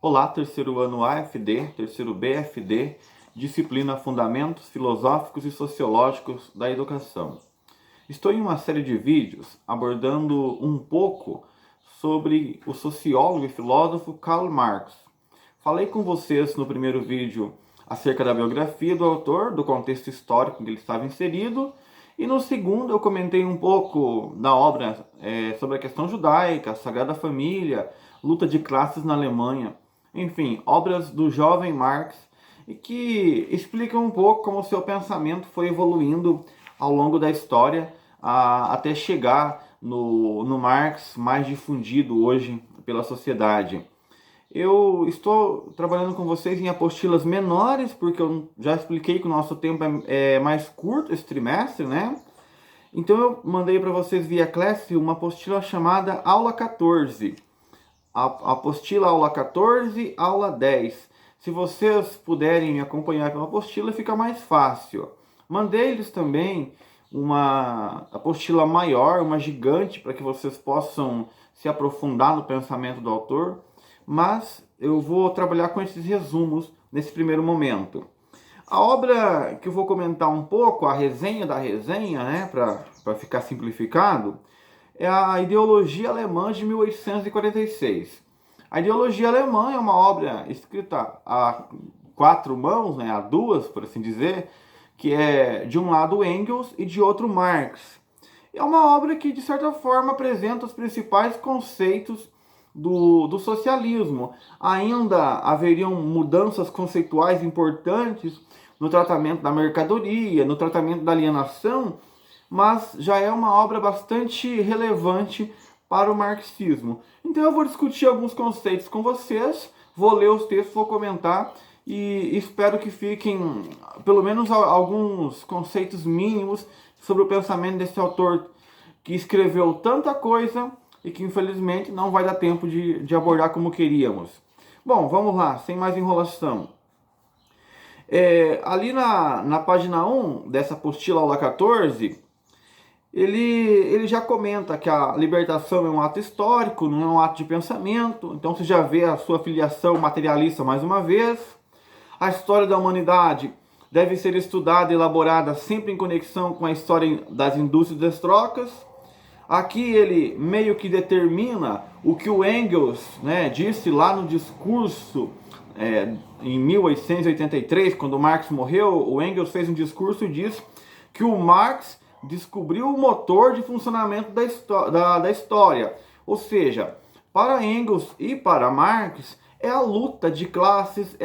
Olá, terceiro ano AFD, terceiro BFD, disciplina Fundamentos Filosóficos e Sociológicos da Educação. Estou em uma série de vídeos abordando um pouco sobre o sociólogo e filósofo Karl Marx. Falei com vocês no primeiro vídeo acerca da biografia do autor, do contexto histórico em que ele estava inserido, e no segundo eu comentei um pouco da obra sobre a questão judaica, a Sagrada Família, luta de classes na Alemanha. Enfim, obras do jovem Marx e que explicam um pouco como o seu pensamento foi evoluindo ao longo da história até chegar no Marx mais difundido hoje pela sociedade. Eu estou trabalhando com vocês em apostilas menores, porque eu já expliquei que o nosso tempo é mais curto esse trimestre, né? Então eu mandei para vocês via Class uma apostila chamada Aula 14. A apostila aula 14, aula 10. Se vocês puderem me acompanhar pela apostila, fica mais fácil. Mandei-lhes também uma apostila maior, uma gigante, para que vocês possam se aprofundar no pensamento do autor, mas eu vou trabalhar com esses resumos nesse primeiro momento. A obra que eu vou comentar um pouco, a resenha da resenha, né, para ficar simplificado, é a Ideologia Alemã de 1846. A Ideologia Alemã é uma obra escrita a quatro mãos, né, a duas, por assim dizer, que é de um lado Engels e de outro Marx. É uma obra que, de certa forma, apresenta os principais conceitos do socialismo. Ainda haveriam mudanças conceituais importantes no tratamento da mercadoria, no tratamento da alienação, mas já é uma obra bastante relevante para o marxismo. Então eu vou discutir alguns conceitos com vocês, vou ler os textos, vou comentar e espero que fiquem pelo menos alguns conceitos mínimos sobre o pensamento desse autor que escreveu tanta coisa e que infelizmente não vai dar tempo de abordar como queríamos. Bom, vamos lá, sem mais enrolação. Ali na página 1 dessa apostila aula 14, ele já comenta que a libertação é um ato histórico, não é um ato de pensamento. Então você já vê a sua filiação materialista mais uma vez. A história da humanidade deve ser estudada e elaborada sempre em conexão com a história das indústrias das trocas. Aqui ele meio que determina o que o Engels, né, disse lá no discurso em 1883, quando Marx morreu. O Engels fez um discurso e diz que o Marx descobriu o motor de funcionamento da história. Ou seja, para Engels e para Marx, é a luta de classes,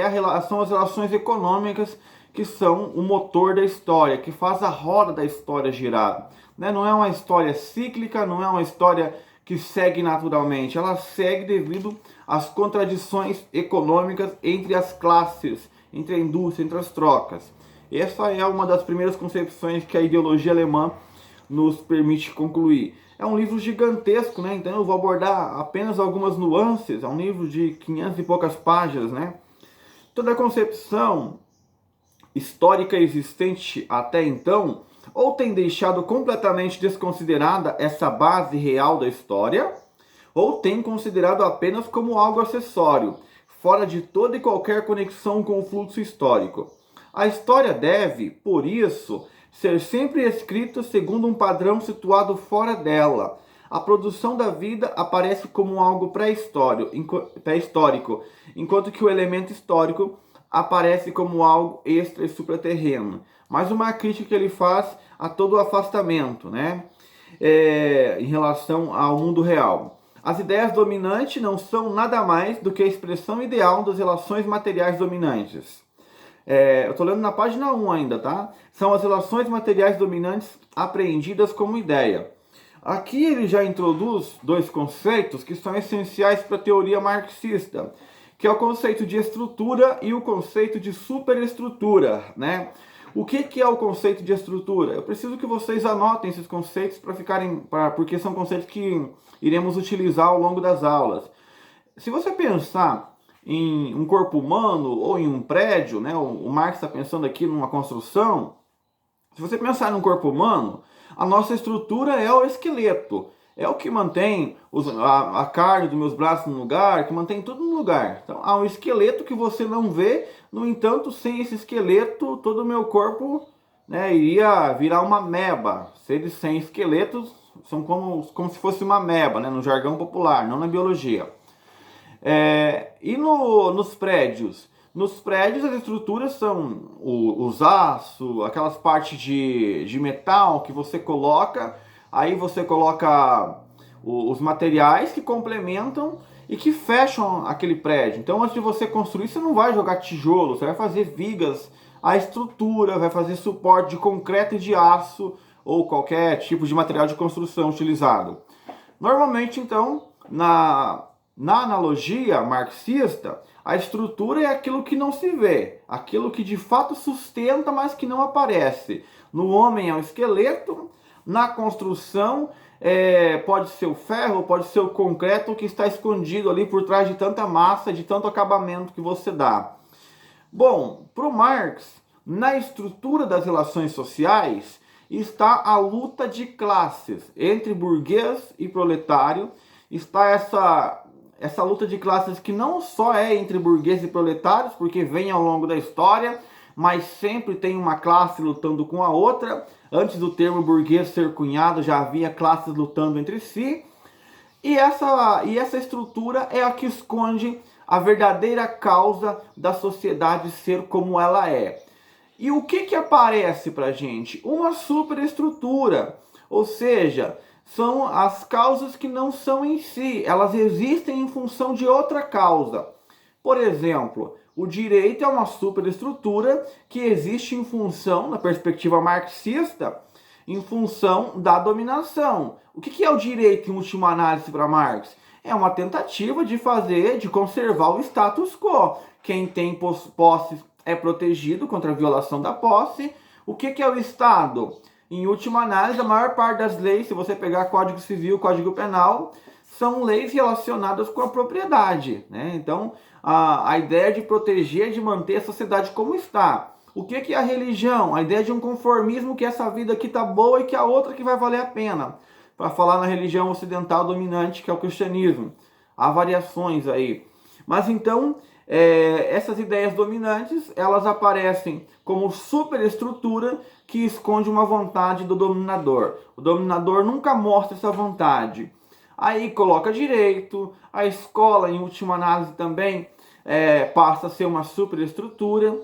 são as relações econômicas que são o motor da história, que faz a roda da história girar. Não é uma história cíclica, não é uma história que segue naturalmente, ela segue devido às contradições econômicas entre as classes, entre a indústria, entre as trocas. Essa é uma das primeiras concepções que a ideologia alemã nos permite concluir. É um livro gigantesco, né? Então eu vou abordar apenas algumas nuances. É um livro de 500 e poucas páginas, né? Toda a concepção histórica existente até então ou tem deixado completamente desconsiderada essa base real da história, ou tem considerado apenas como algo acessório, fora de toda e qualquer conexão com o fluxo histórico. A história deve, por isso, ser sempre escrita segundo um padrão situado fora dela. A produção da vida aparece como algo pré-histórico, enquanto que o elemento histórico aparece como algo extra e supraterreno. Mais uma crítica que ele faz a todo o afastamento, né? Em relação ao mundo real. As ideias dominantes não são nada mais do que a expressão ideal das relações materiais dominantes. Eu estou lendo na página 1 ainda, tá? São as relações materiais dominantes apreendidas como ideia. Aqui ele já introduz dois conceitos que são essenciais para a teoria marxista, que é o conceito de estrutura e o conceito de superestrutura, né? O que é o conceito de estrutura? Eu preciso que vocês anotem esses conceitos porque são conceitos que iremos utilizar ao longo das aulas. Se você pensar em um corpo humano ou em um prédio, né? O Marx está pensando aqui numa construção. Se você pensar num corpo humano, a nossa estrutura é o esqueleto. é o que mantém a carne dos meus braços no lugar, que mantém tudo no lugar. Então há um esqueleto que você não vê, no entanto, sem esse esqueleto, todo o meu corpo, né, iria virar uma ameba. Seres sem esqueletos são como se fosse uma ameba, né, no jargão popular, não na biologia. E nos prédios? Nos prédios as estruturas são os aços, aquelas partes de metal que você coloca, aí você coloca os materiais que complementam e que fecham aquele prédio. Então antes de você construir, você não vai jogar tijolo, você vai fazer vigas, a estrutura, vai fazer suporte de concreto e de aço ou qualquer tipo de material de construção utilizado. Normalmente, então, na analogia marxista, a estrutura é aquilo que não se vê, aquilo que de fato sustenta, mas que não aparece. No homem é o esqueleto, na construção pode ser o ferro, pode ser o concreto que está escondido ali por trás de tanta massa, de tanto acabamento que você dá. Bom, para o Marx, na estrutura das relações sociais está a luta de classes entre burguês e proletário, está essa luta de classes que não só é entre burguês e proletários, porque vem ao longo da história, mas sempre tem uma classe lutando com a outra. Antes do termo burguês ser cunhado, já havia classes lutando entre si. E essa estrutura é a que esconde a verdadeira causa da sociedade ser como ela é. E o que aparece para a gente? Uma superestrutura, ou seja, são as causas que não são em si, elas existem em função de outra causa. Por exemplo, o direito é uma superestrutura que existe em função, na perspectiva marxista, em função da dominação. O que é o direito em última análise para Marx? É uma tentativa de conservar o status quo. Quem tem posse é protegido contra a violação da posse. O que é o Estado? Em última análise, a maior parte das leis, se você pegar Código Civil, Código Penal, são leis relacionadas com a propriedade, né? Então, a ideia de proteger, de manter a sociedade como está. O que é a religião? A ideia de um conformismo, que essa vida aqui tá boa e que a outra que vai valer a pena. Para falar na religião ocidental dominante, que é o cristianismo. Há variações aí. Mas então, essas ideias dominantes, elas aparecem como superestrutura que esconde uma vontade do dominador. O dominador nunca mostra essa vontade. Aí coloca direito, a escola, em última análise, também passa a ser uma superestrutura.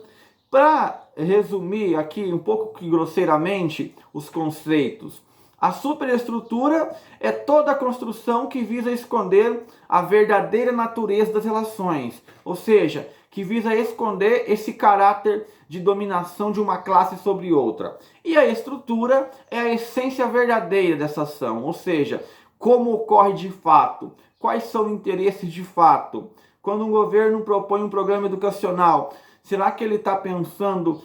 Para resumir aqui um pouco que grosseiramente os conceitos, a superestrutura é toda a construção que visa esconder a verdadeira natureza das relações, ou seja, que visa esconder esse caráter de dominação de uma classe sobre outra. E a estrutura é a essência verdadeira dessa ação, ou seja, como ocorre de fato, quais são os interesses de fato. Quando um governo propõe um programa educacional, será que ele está pensando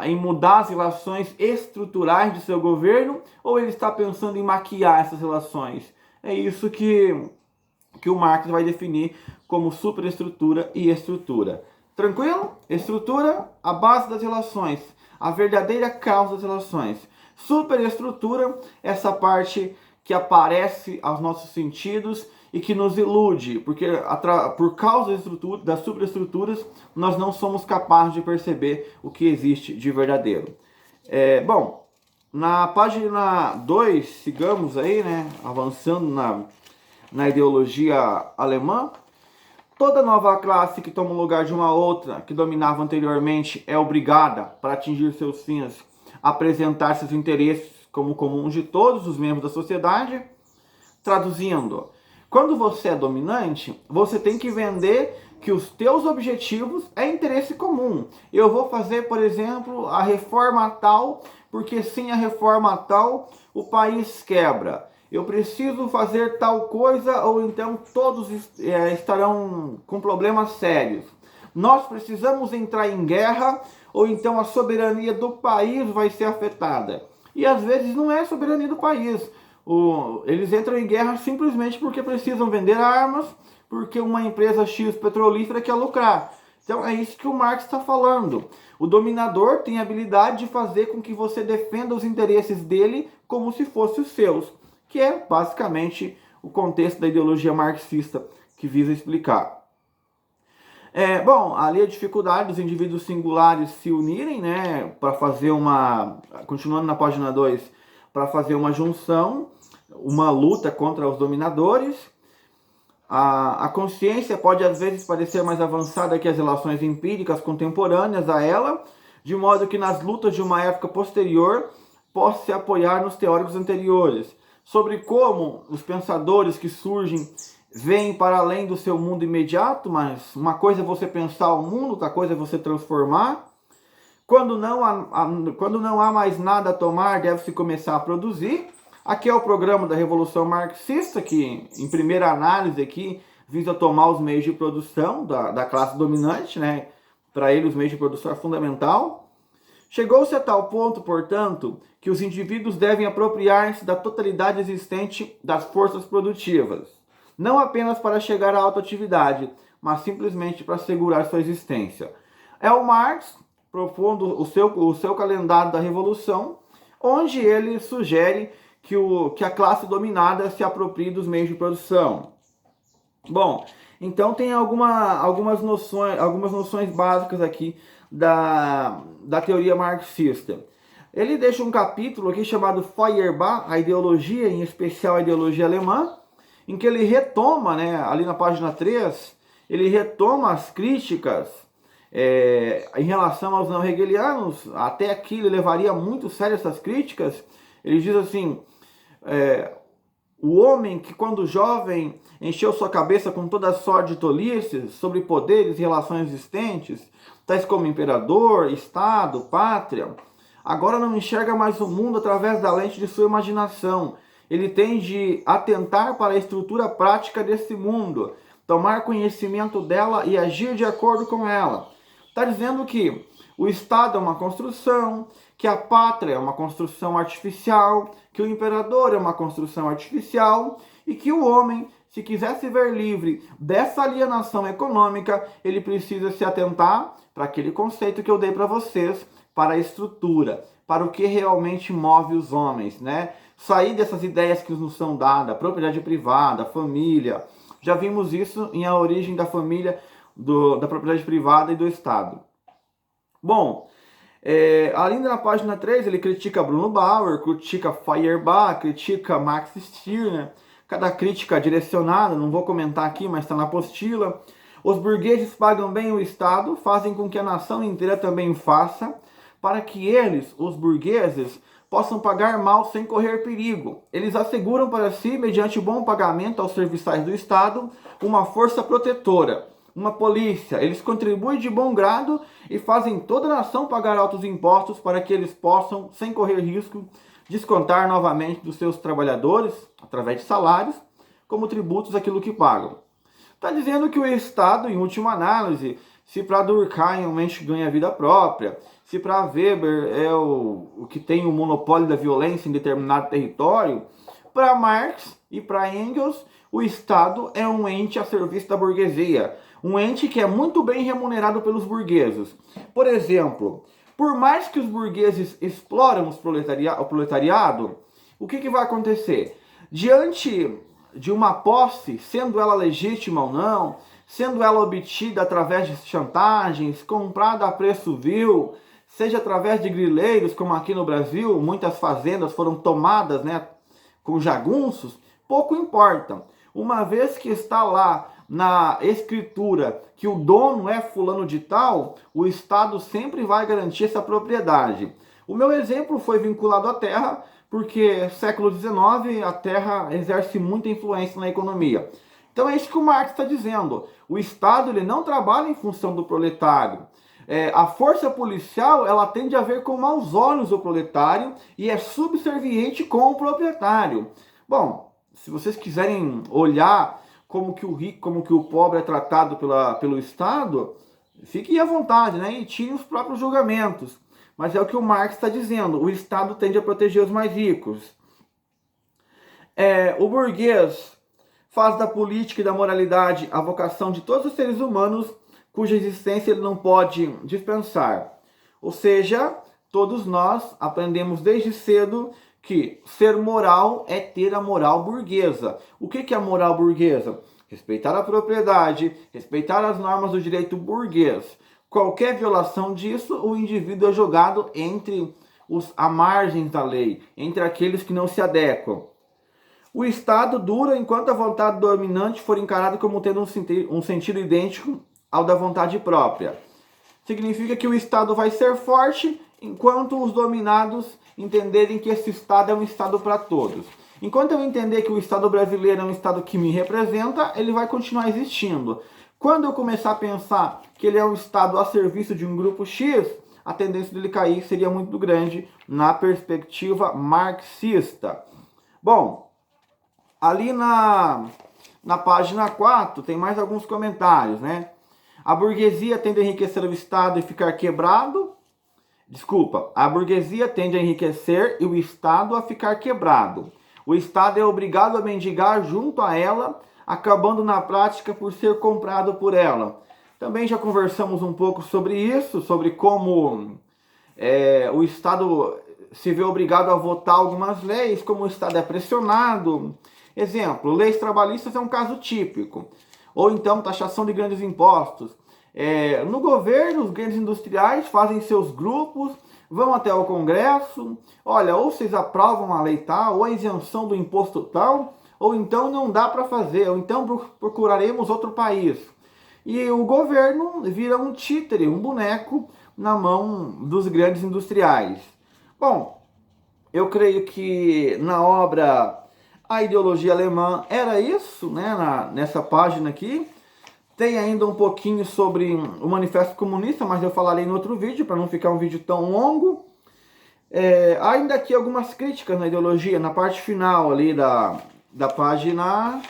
em mudar as relações estruturais de seu governo ou ele está pensando em maquiar essas relações? É isso que o Marx vai definir como superestrutura e estrutura. Tranquilo? Estrutura, a base das relações, a verdadeira causa das relações. Superestrutura, essa parte que aparece aos nossos sentidos e que nos ilude, porque por causa das superestruturas nós não somos capazes de perceber o que existe de verdadeiro. Bom, na página 2, sigamos aí, né, avançando na ideologia alemã. Toda nova classe que toma o lugar de uma outra que dominava anteriormente é obrigada, para atingir seus fins, a apresentar seus interesses como comuns de todos os membros da sociedade. Traduzindo, quando você é dominante, você tem que vender que os teus objetivos é interesse comum. Eu vou fazer, por exemplo, a reforma tal, porque sem a reforma tal o país quebra. Eu preciso fazer tal coisa ou então todos estarão com problemas sérios. Nós precisamos entrar em guerra ou então a soberania do país vai ser afetada. E às vezes não é a soberania do país. Eles entram em guerra simplesmente porque precisam vender armas, porque uma empresa X petrolífera quer lucrar. Então é isso que o Marx está falando. O dominador tem a habilidade de fazer com que você defenda os interesses dele como se fossem os seus. que é basicamente o contexto da ideologia marxista que visa explicar. Bom, ali a dificuldade dos indivíduos singulares se unirem, né, para fazer continuando na página 2, para fazer uma junção, uma luta contra os dominadores. A consciência pode às vezes parecer mais avançada que as relações empíricas contemporâneas a ela, de modo que nas lutas de uma época posterior possa se apoiar nos teóricos anteriores, sobre como os pensadores que surgem vêm para além do seu mundo imediato, mas uma coisa é você pensar o mundo, outra coisa é você transformar. Quando não há mais nada a tomar, deve-se começar a produzir. Aqui é o programa da Revolução Marxista, que em primeira análise aqui visa tomar os meios de produção da classe dominante, né? Para ele os meios de produção é fundamental. Chegou-se a tal ponto, portanto, que os indivíduos devem apropriar-se da totalidade existente das forças produtivas, não apenas para chegar à autoatividade, mas simplesmente para assegurar sua existência. É o Marx propondo o seu calendário da Revolução, onde ele sugere que a classe dominada se aproprie dos meios de produção. Bom, então tem algumas noções básicas aqui da teoria marxista. Ele deixa um capítulo aqui chamado Feuerbach, a ideologia, em especial a ideologia alemã, em que ele retoma, né, ali na página 3, ele retoma as críticas em relação aos não-hegelianos. Até aqui ele levaria muito sério essas críticas. Ele diz assim: o homem que quando jovem encheu sua cabeça com toda a sorte de tolices sobre poderes e relações existentes, tais como imperador, Estado, pátria, agora não enxerga mais o mundo através da lente de sua imaginação. Ele tem de atentar para a estrutura prática desse mundo, tomar conhecimento dela e agir de acordo com ela. Está dizendo que o Estado é uma construção, que a pátria é uma construção artificial, que o imperador é uma construção artificial e que o homem, se quiser se ver livre dessa alienação econômica, ele precisa se atentar para aquele conceito que eu dei para vocês, para a estrutura, para o que realmente move os homens, né? Sair dessas ideias que nos são dadas, propriedade privada, família. Já vimos isso em A Origem da Família, da propriedade privada e do Estado. Bom, ainda na página 3, ele critica Bruno Bauer, critica Feuerbach, critica Max Stirner, cada crítica direcionada, não vou comentar aqui, mas está na apostila. Os burgueses pagam bem o Estado, fazem com que a nação inteira também o faça, para que eles, os burgueses, possam pagar mal sem correr perigo. Eles asseguram para si, mediante bom pagamento aos serviçais do Estado, uma força protetora, uma polícia. Eles contribuem de bom grado e fazem toda a nação pagar altos impostos para que eles possam, sem correr risco, descontar novamente dos seus trabalhadores, através de salários, como tributos aquilo que pagam. Está dizendo que o Estado, em última análise, se para Durkheim o Mensch ganha vida própria, se para Weber é o que tem o monopólio da violência em determinado território, para Marx e para Engels, o Estado é um ente a serviço da burguesia, um ente que é muito bem remunerado pelos burgueses. Por exemplo, por mais que os burgueses exploram o proletariado, o que vai acontecer? Diante de uma posse, sendo ela legítima ou não, sendo ela obtida através de chantagens, comprada a preço vil, seja através de grileiros, como aqui no Brasil, muitas fazendas foram tomadas, né, com jagunços, pouco importa. Uma vez que está lá na escritura que o dono é fulano de tal, o Estado sempre vai garantir essa propriedade. O meu exemplo foi vinculado à terra, porque século XIX a terra exerce muita influência na economia. Então é isso que o Marx está dizendo. O Estado ele não trabalha em função do proletário. A força policial ela tende a ver com maus olhos o proletário e é subserviente com o proprietário. Bom, se vocês quiserem olhar como que o rico, como que o pobre é tratado pelo Estado, fiquem à vontade, né? E tirem os próprios julgamentos. Mas é o que o Marx está dizendo. O Estado tende a proteger os mais ricos. O burguês faz da política e da moralidade a vocação de todos os seres humanos cuja existência ele não pode dispensar. Ou seja, todos nós aprendemos desde cedo que ser moral é ter a moral burguesa. O que é a moral burguesa? Respeitar a propriedade, respeitar as normas do direito burguês. Qualquer violação disso, o indivíduo é jogado entre a margem da lei, entre aqueles que não se adequam. O Estado dura enquanto a vontade dominante for encarada como tendo um sentido idêntico ao da vontade própria. Significa que o Estado vai ser forte enquanto os dominados entenderem que esse Estado é um Estado para todos. Enquanto eu entender que o Estado brasileiro é um Estado que me representa, ele vai continuar existindo. Quando eu começar a pensar que ele é um Estado a serviço de um grupo X, a tendência dele cair seria muito grande na perspectiva marxista. Bom, ali na página 4 tem mais alguns comentários, né? A burguesia tende a enriquecer o Estado e ficar quebrado. Desculpa, a burguesia tende a enriquecer e o Estado a ficar quebrado. O Estado é obrigado a mendigar junto a ela, acabando na prática por ser comprado por ela. Também já conversamos um pouco sobre isso, sobre como o Estado se vê obrigado a votar algumas leis, como o Estado é pressionado. Exemplo, leis trabalhistas é um caso típico. Ou então taxação de grandes impostos. No governo, os grandes industriais fazem seus grupos, vão até o Congresso, olha, ou vocês aprovam a lei tal, ou a isenção do imposto tal, ou então não dá para fazer, ou então procuraremos outro país. E o governo vira um títere, um boneco na mão dos grandes industriais. Bom, eu creio que na obra A Ideologia Alemã era isso, né, nessa página aqui. Tem ainda um pouquinho sobre o Manifesto Comunista, mas eu falarei em outro vídeo, para não ficar um vídeo tão longo. Ainda aqui algumas críticas na ideologia, na parte final ali da página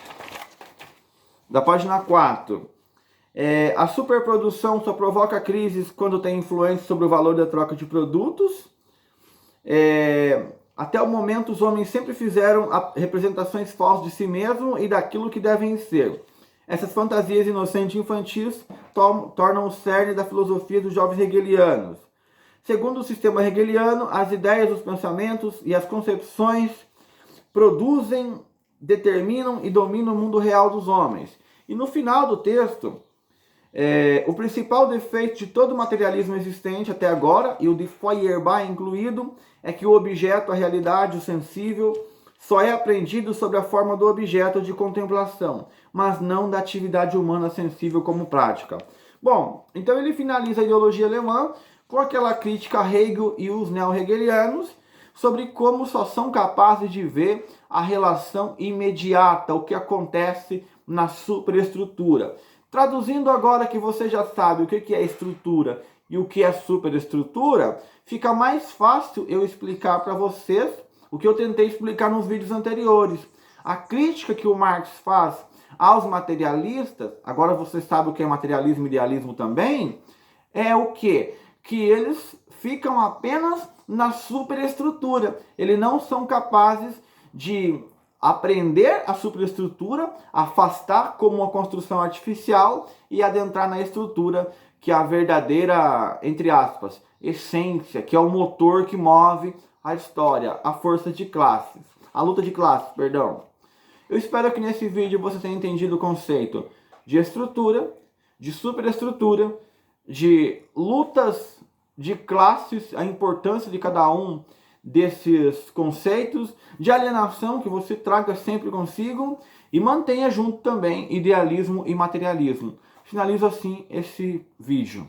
4. A superprodução só provoca crises quando tem influência sobre o valor da troca de produtos. Até o momento, os homens sempre fizeram representações falsas de si mesmos e daquilo que devem ser. Essas fantasias inocentes e infantis tornam o cerne da filosofia dos jovens hegelianos. Segundo o sistema hegeliano, as ideias, os pensamentos e as concepções produzem, determinam e dominam o mundo real dos homens. E no final do texto, o principal defeito de todo o materialismo existente até agora, e o de Feuerbach incluído, é que o objeto, a realidade, o sensível, só é aprendido sobre a forma do objeto de contemplação, mas não da atividade humana sensível como prática. Bom, então ele finaliza a ideologia alemã com aquela crítica a Hegel e os neo-hegelianos sobre como só são capazes de ver a relação imediata, o que acontece na superestrutura. Traduzindo agora que você já sabe o que é estrutura e o que é superestrutura, fica mais fácil eu explicar para vocês o que eu tentei explicar nos vídeos anteriores. A crítica que o Marx faz aos materialistas, agora você sabe o que é materialismo e idealismo também, é o quê? Que eles ficam apenas na superestrutura. Eles não são capazes de aprender a superestrutura, afastar como uma construção artificial e adentrar na estrutura, que é a verdadeira, entre aspas, essência, que é o motor que move a história, a força de classes, a luta de classes, perdão. Eu espero que nesse vídeo você tenha entendido o conceito de estrutura, de superestrutura, de lutas de classes, a importância de cada um desses conceitos, de alienação que você traga sempre consigo e mantenha junto também idealismo e materialismo. Finalizo assim esse vídeo.